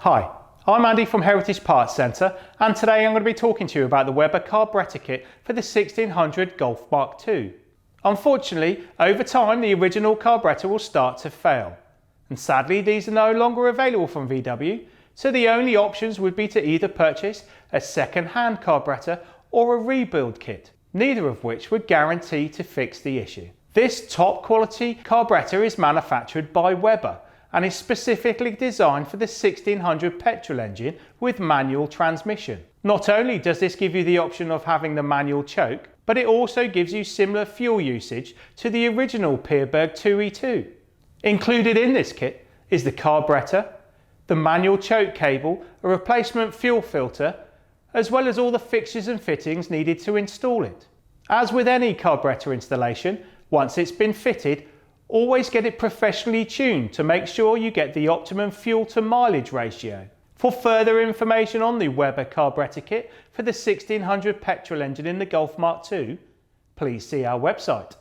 Hi, I'm Andy from Heritage Parts Centre, and today I'm going to be talking to you about the Weber carburettor kit for the 1600 Golf Mark II. Unfortunately, over time the original carburettor will start to fail, and sadly these are no longer available from VW, so the only options would be to either purchase a second-hand carburettor or a rebuild kit, neither of which would guarantee to fix the issue. This top quality carburettor is manufactured by Weber and is specifically designed for the 1600 petrol engine with manual transmission. Not only does this give you the option of having the manual choke, but it also gives you similar fuel usage to the original Pierburg 2E2. Included in this kit is the carburettor, the manual choke cable, a replacement fuel filter, as well as all the fixtures and fittings needed to install it. As with any carburettor installation, once it's been fitted, always get it professionally tuned to make sure you get the optimum fuel to mileage ratio. For further information on the Weber carburettor kit for the 1600 petrol engine in the Golf Mark II, please see our website.